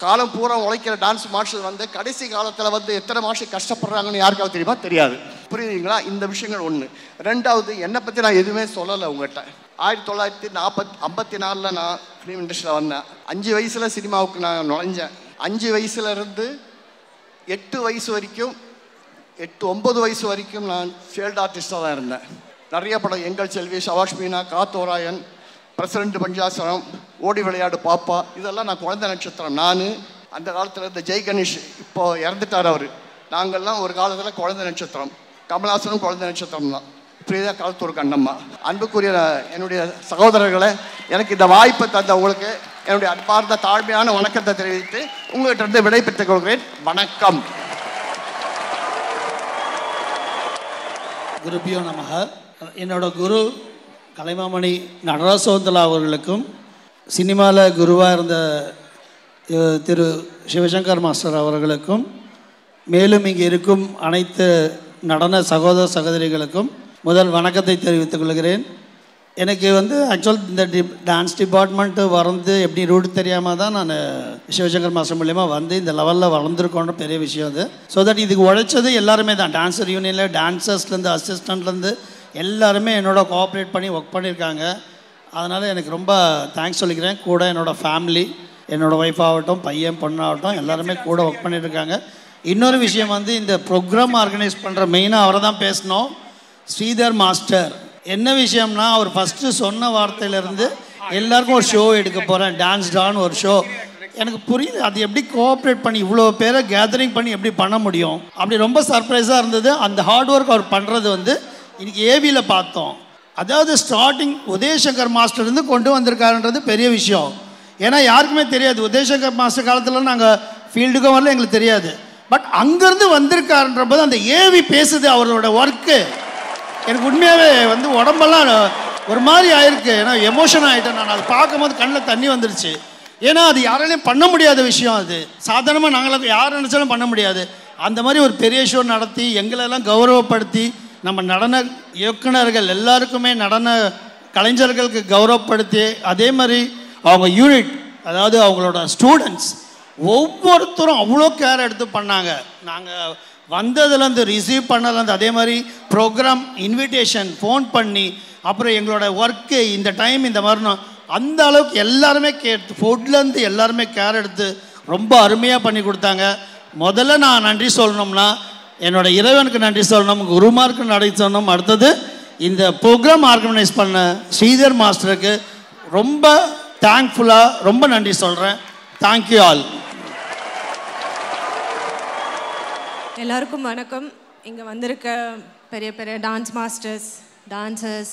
S13: காலம் பூரா உழைக்கிற டான்ஸ் மாஸ்டர் வந்து கடைசி காலத்தில் வந்து எத்தனை மாஸ்டர் கஷ்டப்படுறாங்கன்னு யாருக்காவது தெரியுமா? தெரியாது. புரியுதுங்களா? இந்த விஷயங்கள் ஒன்று. ரெண்டாவது, என்னை பற்றி நான் எதுவுமே சொல்லலை உங்கள்கிட்ட. 1954 நான் ஃபிலிம் இண்டஸ்ட்ரியில் வந்தேன். 5 வயசில் சினிமாவுக்கு நான் நுழைஞ்சேன். 5 வயசுலேருந்து 8 வயசு வரைக்கும் 8-9 வயசு வரைக்கும் நான் ஃபீல்ட் ஆர்டிஸ்டாக தான் இருந்தேன். நிறைய படம், எங்கள் செல்வி, சவாஷ் மீனா, காத்தோராயன், பிரசிடென்ட் பஞ்சாசனம், ஓடி விளையாடு பாப்பா, இதெல்லாம் நான் குழந்தை நட்சத்திரம். நான் அந்த காலத்தில் இருந்த ஜெய் கணேஷ், இப்போ இறந்துட்டார் அவர். நாங்கள்லாம் ஒரு காலத்தில் குழந்தை நட்சத்திரம். கமல்ஹாசனும் குழந்தை நட்சத்திரம் தான். பிரியா காலத்தூர் கண்ணம்மா. அன்புக்குரிய என்னுடைய சகோதரர்களை, எனக்கு இந்த வாய்ப்பை தந்த உங்களுக்கு என்னுடைய அன்பார்ந்த தாழ்மையான வணக்கத்தை தெரிவித்து உங்கள்கிட்ட இருந்து விடை பெற்றுக் கொள்கிறேன். வணக்கம்.
S14: குருபியோ நமக. என்னோட குரு கலைமாமணி நடராஜ சவுந்தரா அவர்களுக்கும், சினிமாவில் குருவாக இருந்த திரு சிவசங்கர் மாஸ்டர் அவர்களுக்கும், மேலும் இங்கே இருக்கும் அனைத்து நடன சகோதர சகோதரிகளுக்கும் முதல் வணக்கத்தை தெரிவித்துக் கொள்கிறேன். எனக்கு ஆக்சுவல் இந்த டான்ஸ் டிபார்ட்மெண்ட்டு வந்து எப்படி ரூட் தெரியாமல் தான் நான் சிவசங்கர் மாஸ்டர் மூலயமா வந்து இந்த லெவலில் வளர்ந்துருக்கோன்ற பெரிய விஷயம் அது. ஸோ தட் இதுக்கு உழைச்சது எல்லாருமே தான். டான்ஸர் யூனியனில் டான்ஸர்ஸ்லேருந்து அசிஸ்டண்ட்லேருந்து எல்லாருமே என்னோட கோஆப்ரேட் பண்ணி ஒர்க் பண்ணியிருக்காங்க. அதனால் எனக்கு ரொம்ப தேங்க்ஸ் சொல்லிக்கிறேன். கூட என்னோடய ஃபேமிலி, என்னோடய ஒய்ஃப் ஆகட்டும், பையன் பொண்ணாகட்டும், எல்லாருமே கூட ஒர்க் பண்ணிட்டுருக்காங்க. இன்னொரு விஷயம் இந்த ப்ரோக்ராம் ஆர்கனைஸ் பண்ணுற மெயினாக அவரை தான் பேசணும், ஸ்ரீதர் மாஸ்டர். என்ன விஷயம்னா, அவர் ஃபஸ்ட்டு சொன்ன வார்த்தையிலேருந்து எல்லாருக்கும் ஒரு ஷோ எடுக்க போகிறேன், டான்ஸ் டான் ஒரு ஷோ. எனக்கு புரியுது அது எப்படி கோஆப்ரேட் பண்ணி இவ்வளோ பேரை கேதரிங் பண்ணி எப்படி பண்ண முடியும். அப்படி ரொம்ப சர்ப்ரைஸாக இருந்தது. அந்த ஹார்ட் ஒர்க் அவர் பண்ணுறது இன்றைக்கி ஏவியில் பார்த்தோம். அதாவது ஸ்டார்டிங் உதயசங்கர் மாஸ்டர் கொண்டு வந்திருக்காருன்றது பெரிய விஷயம். ஏன்னா யாருக்குமே தெரியாது. உதயசங்கர் மாஸ்டர் காலத்தில் நாங்கள் ஃபீல்டுக்கும் வரல, எங்களுக்கு தெரியாது. பட் அங்கேருந்து வந்திருக்காருன்ற போது அந்த ஏவி பேசுது அவரோட ஒர்க்கு. எனக்கு உண்மையாகவே உடம்பெல்லாம் ஒரு மாதிரி ஆயிருக்கு. ஏன்னா எமோஷன் ஆகிட்டேன் நான். அதை பார்க்கும்போது கண்ணில் தண்ணி வந்துடுச்சு. ஏன்னா அது யாராலையும் பண்ண முடியாத விஷயம். அது சாதாரணமாக நாங்களாம் யார் நினச்சாலும் பண்ண முடியாது. அந்த மாதிரி ஒரு பெரிய ஷோ நடத்தி எங்களெல்லாம் கௌரவப்படுத்தி, நம்ம நடன இயக்குனர்கள் எல்லாருக்குமே நடன கலைஞர்களுக்கு கௌரவப்படுத்தி, அதே மாதிரி அவங்க யூனிட், அதாவது அவங்களோட ஸ்டூடெண்ட்ஸ் ஒவ்வொருத்தரும் அவ்வளோ கேர் எடுத்து பண்ணாங்க. நாங்கள் வந்ததுலேருந்து ரிசீவ் பண்ணதுலேருந்து, அதே மாதிரி ப்ரோக்ராம் இன்விடேஷன் ஃபோன் பண்ணி, அப்புறம் எங்களோட ஒர்க்கு இந்த டைம் இந்த மாதிரி அந்த அளவுக்கு எல்லாருமே ஃபுட்லேருந்து எல்லாருமே கேர் எடுத்து ரொம்ப அருமையாக பண்ணி கொடுத்தாங்க. முதல்ல நான் நன்றி சொல்லணும்னா என்னோட இறைவனுக்கு நன்றி சொல்லணும், குருமாருக்கு நன்றி சொல்லணும். அடுத்தது இந்த ப்ரோக்ராம் ஆர்கனைஸ் பண்ண ஸ்ரீதர் மாஸ்டருக்கு ரொம்ப தேங்க்ஃபுல்லாக ரொம்ப நன்றி சொல்கிறேன். Thank you all.
S15: எல்லாருக்கும் வணக்கம். இங்கே வந்திருக்க பெரிய பெரிய dance masters, dancers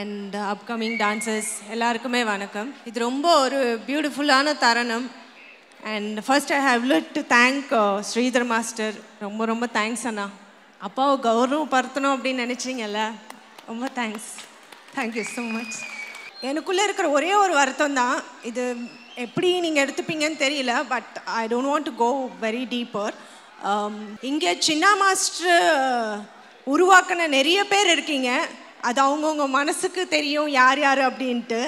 S15: and upcoming dancers எல்லாருக்குமே வணக்கம். இது ரொம்ப ஒரு பியூட்டிஃபுல்லான தருணம். And first I have lit to thank Sridhar master. ரொம்ப ரொம்ப தேங்க்ஸ் அண்ணா. அப்பாவை கௌரவப்படுத்தணும் அப்படின்னு நினச்சிங்கல்ல, ரொம்ப தேங்க்ஸ். Thank you so much. எனக்குள்ளே இருக்கிற ஒரே ஒரு வருத்தம் தான், இது எப்படி நீங்கள் எடுத்துப்பீங்கன்னு தெரியல, but I don't want to go very deeper. இங்கே சின்ன மாஸ்டர் உருவாக்கின நிறைய பேர் இருக்கீங்க. அது அவங்கவுங்க மனசுக்கு தெரியும் யார் யார் அப்படின்ட்டு.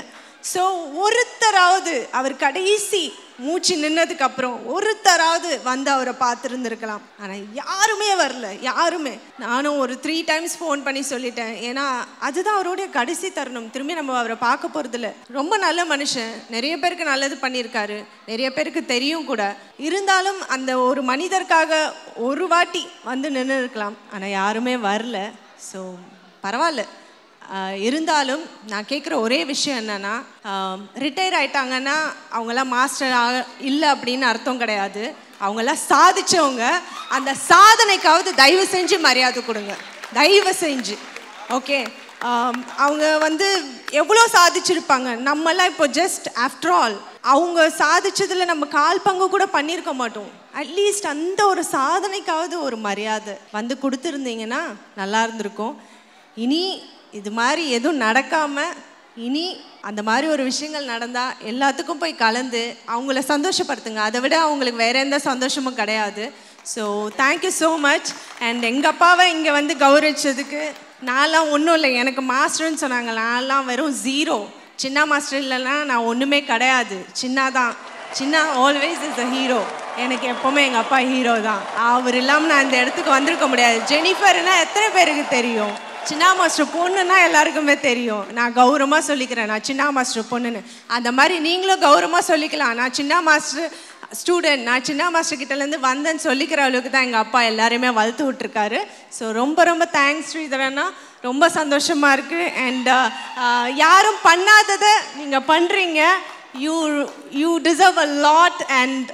S15: ஸோ ஒருத்தராவது அவர் கடைசி மூச்சு நின்னதுக்கப்புறம் ஒருத்தராவது வந்து அவரை பார்த்துருந்துருக்கலாம். ஆனால் யாருமே வரல, யாருமே. நானும் ஒரு 3 times ஃபோன் பண்ணி சொல்லிட்டேன். ஏன்னா அதுதான் அவருடைய கடைசி தருணம். திரும்பி நம்ம அவரை பார்க்க போகிறதில்ல. ரொம்ப நல்ல மனுஷன், நிறைய பேருக்கு நல்லது பண்ணியிருக்காரு, நிறைய பேருக்கு தெரியும் கூட. இருந்தாலும் அந்த ஒரு மனிதருக்காக ஒரு வாட்டி வந்து நின்று இருக்கலாம். ஆனால் யாருமே வரல. ஸோ பரவாயில்ல, இருந்தாலும் நான் கேட்குற ஒரே விஷயம் என்னென்னா, ரிட்டையர் ஆகிட்டாங்கன்னா அவங்களாம் மாஸ்டர் இல்லை அப்படின்னு அர்த்தம் கிடையாது. அவங்களாம் சாதிச்சவங்க. அந்த சாதனைக்காவது தயவு செஞ்சு மரியாதை கொடுங்க, தயவு செஞ்சு. ஓகே, அவங்க வந்து எவ்வளோ சாதிச்சிருப்பாங்க. நம்மளாம் இப்போ ஜஸ்ட் ஆஃப்டர் ஆல் அவங்க சாதிச்சதில் நம்ம கால் பங்கு கூட பண்ணியிருக்க மாட்டோம். அட்லீஸ்ட் அந்த ஒரு சாதனைக்காவது ஒரு மரியாதை வந்து கொடுத்துருந்தீங்கன்னா நல்லா இருந்திருக்கும். இனி இது மாதிரி எதுவும் நடக்காமல், இனி அந்த மாதிரி ஒரு விஷயங்கள் நடந்தால் எல்லாத்துக்கும் போய் கலந்து அவங்கள சந்தோஷப்படுத்துங்க. அதை விட அவங்களுக்கு வேறு எந்த சந்தோஷமும் கிடையாது. So thank you so much. And எங்கள் அப்பாவை இங்கே வந்து கௌரவிச்சதுக்கு நான்லாம் ஒன்றும் இல்லை. எனக்கு மாஸ்டர்னு சொன்னாங்க, நான்லாம் வெறும் 0. சின்ன மாஸ்டர் இல்லைன்னா நான் ஒன்றுமே கிடையாது. சின்ன தான். சின்ன ஆல்வேஸ் இஸ் அ ஹீரோ. எனக்கு எப்போவுமே எங்கள் அப்பா ஹீரோ தான். அவர் இல்லாமல் நான் இந்த இடத்துக்கு வந்திருக்க முடியாது. ஜெனிஃபர்னா எத்தனை பேருக்கு தெரியும்? சின்ன மாஸ்டர் பொண்ணுன்னா எல்லாருக்குமே தெரியும். நான் கௌரவமாக சொல்லிக்கிறேன், நான் சின்ன மாஸ்டர் பொண்ணுன்னு. அந்த மாதிரி நீங்களும் கௌரவமாக சொல்லிக்கலாம், நான் சின்ன மாஸ்டர் ஸ்டூடெண்ட், நான் சின்ன மாஸ்டர் கிட்டேருந்து வந்தேன்னு சொல்லிக்கிற அளவுக்கு தான் எங்கள் அப்பா எல்லாருமே வளர்த்து விட்டுருக்காரு. ஸோ ரொம்ப ரொம்ப தேங்க்ஸ் ஸ்ரீதரண்ணா. ரொம்ப சந்தோஷமாக இருக்குது. அண்ட் யாரும் பண்ணாததை நீங்கள் பண்ணுறீங்க. You deserve a lot and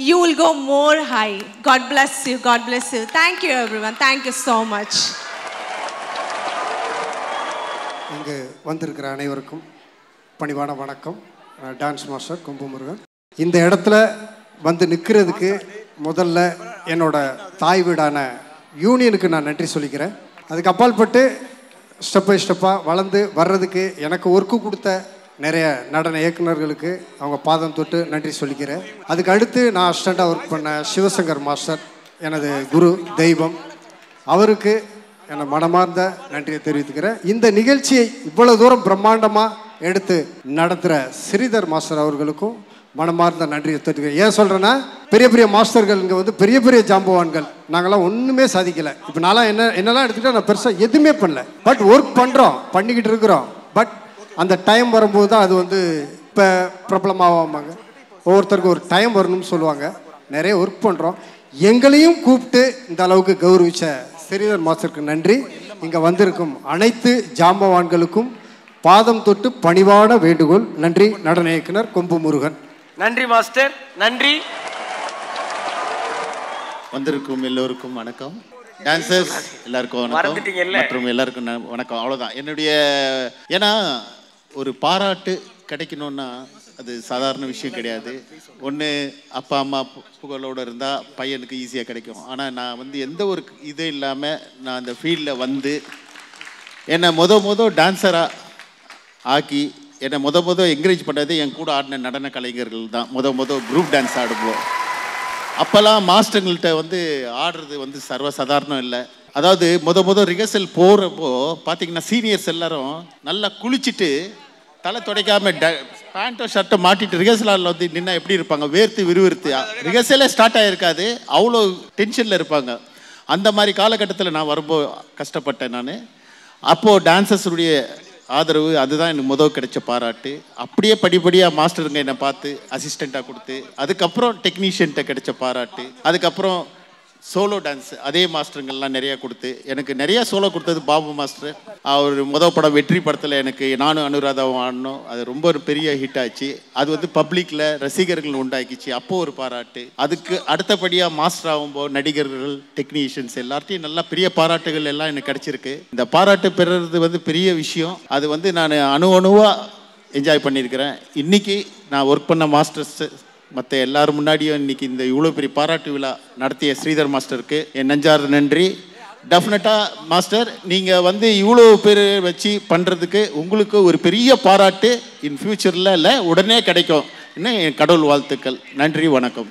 S15: you will go more high. God bless you. God bless you. Thank you everyone. Thank you so much.
S16: இங்கு வந்திருக்கிற அனைவருக்கும் பணிவான வணக்கம். டான்ஸ் மாஸ்டர் கொம்பு முருகன். இந்த இடத்துல வந்து நிற்கிறதுக்கு முதல்ல என்னோட தாய் வீடான யூனியனுக்கு நான் நன்றி சொல்லிக்கிறேன். அதுக்கு அப்பால்பட்டு ஸ்டெப் பை ஸ்டெப்பாக வளர்ந்து வர்றதுக்கு எனக்கு ஒர்க்கு கொடுத்த நிறைய நடன இயக்குநர்களுக்கு அவங்க பாதம் தொட்டு நன்றி சொல்லிக்கிறேன். அதுக்கு அடுத்து நான் அசிஸ்டண்ட்டாக ஒர்க் பண்ண சிவசங்கர் மாஸ்டர், எனது குரு தெய்வம், அவருக்கு என்னை மனமார்ந்த நன்றியை தெரிவித்துக்கிறேன். இந்த நிகழ்ச்சியை இவ்வளோ தூரம் பிரம்மாண்டமாக எடுத்து நடத்துகிற ஸ்ரீதர் மாஸ்டர் அவர்களுக்கும் மனமார்ந்த நன்றியை தெரிவிக்கிறேன். ஏன் சொல்கிறேன்னா, பெரிய பெரிய மாஸ்டர்கள் இங்கே வந்து பெரிய பெரிய ஜாம்பவான்கள், நாங்கள்லாம் ஒன்றுமே சாதிக்கலை. இப்போ நான்லாம் என்னெல்லாம் எடுத்துக்கிட்டால் நான் பெருசாக எதுவுமே பண்ணல. பட் ஒர்க் பண்ணுறோம், பண்ணிக்கிட்டு இருக்கிறோம். பட் அந்த டைம் வரும்போது தான் அது வந்து இப்போ பிரபலமாகாமாங்க. ஒவ்வொருத்தருக்கும் ஒரு டைம் வரணும்னு சொல்லுவாங்க. நிறைய ஒர்க் பண்ணுறோம். எங்களையும் கூப்பிட்டு இந்த அளவுக்கு கௌரவிச்ச ஸ்ரீதர் மாஸ்டருக்கு நன்றி. இங்கே வந்திருக்கும் அனைத்து ஜாம்பவான்களுக்கும் பாதம் தொட்டு பணிவான வேண்டுகோள். நன்றி. நடன இயக்குனர் கொம்பு முருகன்.
S2: நன்றி மாஸ்டர், நன்றி.
S17: வந்திருக்கும் எல்லோருக்கும் வணக்கம். டான்சர்ஸ் எல்லாருக்கும் வணக்கம் மற்றும் எல்லாருக்கும் வணக்கம். அவ்வளோதான் என்னுடைய. ஏன்னா ஒரு பாராட்டு கிடைக்கணும்னா அது சாதாரண விஷயம் கிடையாது. ஒன்று அப்பா அம்மா புகழோடு இருந்தால் பையனுக்கு ஈஸியாக கிடைக்கும். ஆனால் நான் வந்து எந்த ஒரு இது இல்லாமல் நான் அந்த ஃபீல்டில் வந்து என்னை மொதல் டான்ஸராக ஆக்கி என்னை மொதல் என்கரேஜ் பண்ணது என் கூட ஆடின நடன கலைஞர்கள் தான். மொதல் குரூப் டான்ஸ் ஆடுவோம். அப்போல்லாம் மாஸ்டர்கள்ட்ட வந்து ஆடுறது வந்து சர்வசாதாரணம் இல்லை. அதாவது மொதல் ரிஹர்சல் போகிறப்போ பார்த்தீங்கன்னா சீனியர்ஸ் எல்லாரும் நல்லா குளிச்சுட்டு தலை துடைக்காமல் பேண்ட்டோ ஷர்ட்டை மாட்டிட்டு ரிஹர்சல் ஹாலில் வந்து நின்னா எப்படி இருப்பாங்க? வேர்த்து விறுவிறுத்து. ரிஹர்சலே ஸ்டார்ட் ஆகிருக்காது, அவ்வளோ டென்ஷனில் இருப்பாங்க. அந்த மாதிரி காலகட்டத்தில் நான் வரும்போது கஷ்டப்பட்டேன் நான். அப்போது டான்சர்ஸுடைய ஆதரவு அதுதான் எனக்கு முதல் கிடைச்ச பாராட்டு. அப்படியே படிப்படியாக மாஸ்டருங்க என்னை பார்த்து அசிஸ்டண்ட்டாக கொடுத்து, அதுக்கப்புறம் டெக்னீஷியன்ட்ட கிடைச்ச பாராட்டு, அதுக்கப்புறம் சோலோ டான்ஸ் அதே மாஸ்டருங்கள்லாம் நிறையா கொடுத்து, எனக்கு நிறையா சோலோ கொடுத்தது பாபு மாஸ்டர். அவர் முதல் படம் வெற்றி படத்தில் எனக்கு நானும் அனுராதாவும் ஆடணும். அது ரொம்ப ஒரு பெரிய ஹிட் ஆச்சு. அது வந்து பப்ளிக்கில் ரசிகர்கள் உண்டாக்கிச்சு. அப்போது ஒரு பாராட்டு. அதுக்கு அடுத்தபடியாக மாஸ்டர் ஆகும்போது நடிகர்கள், டெக்னீஷியன்ஸ் எல்லார்ட்டையும் நல்லா பெரிய பாராட்டுகள் எல்லாம் எனக்கு கிடச்சிருக்கு. இந்த பாராட்டு பெறுறது வந்து பெரிய விஷயம். அது வந்து நான் அணுவாக என்ஜாய் பண்ணியிருக்கிறேன். இன்றைக்கி நான் ஒர்க் பண்ண மாஸ்டர்ஸ் மற்ற எல்லாரும் முன்னாடியும் இன்றைக்கி இந்த இவ்வளோ பெரிய பாராட்டு விழா நடத்திய ஸ்ரீதர் மாஸ்டருக்கு என் நெஞ்சார்ந்த நன்றி. டெஃபினட்டாக மாஸ்டர், நீங்கள் வந்து இவ்வளோ பேர் வச்சு பண்ணுறதுக்கு உங்களுக்கு ஒரு பெரிய பாராட்டு இன் ஃப்யூச்சரில் இல்லை, உடனே கிடைக்கும். இன்னும் என் கடவுள் வாழ்த்துக்கள். நன்றி, வணக்கம்.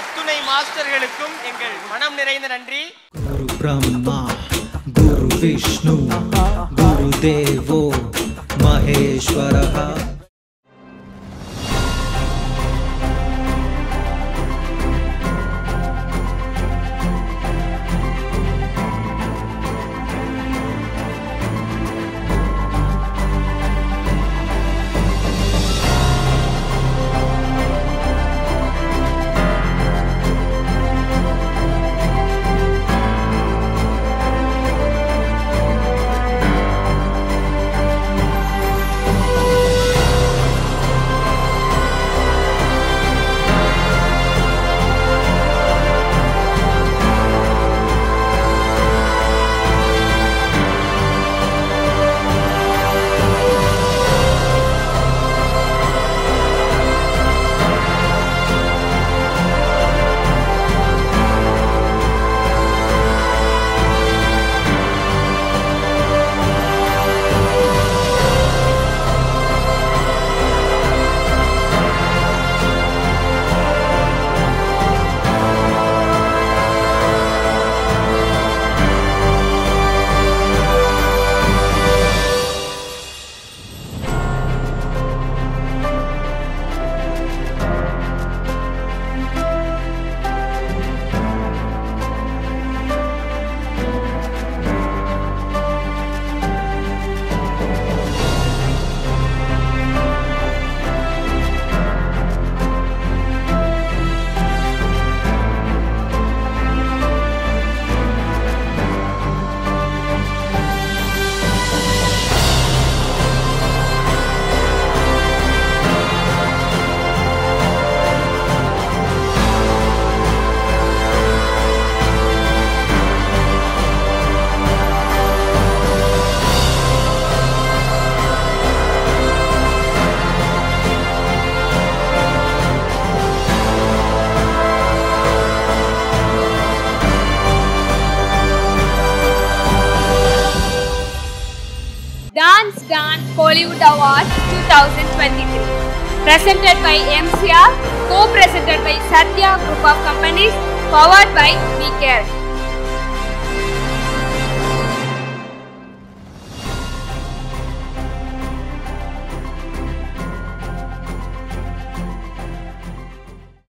S2: அத்துணை மாஸ்டர்களுக்கும் எங்கள் மனம் நிறைந்த நன்றி.
S9: குரு பிரம்மா, குரு விஷ்ணு, குரு தேவோ மகேஸ்வரः.
S1: Bollywood Awards 2023. Presented by MCR, co-presented by Satya Group of Companies, powered by We Care.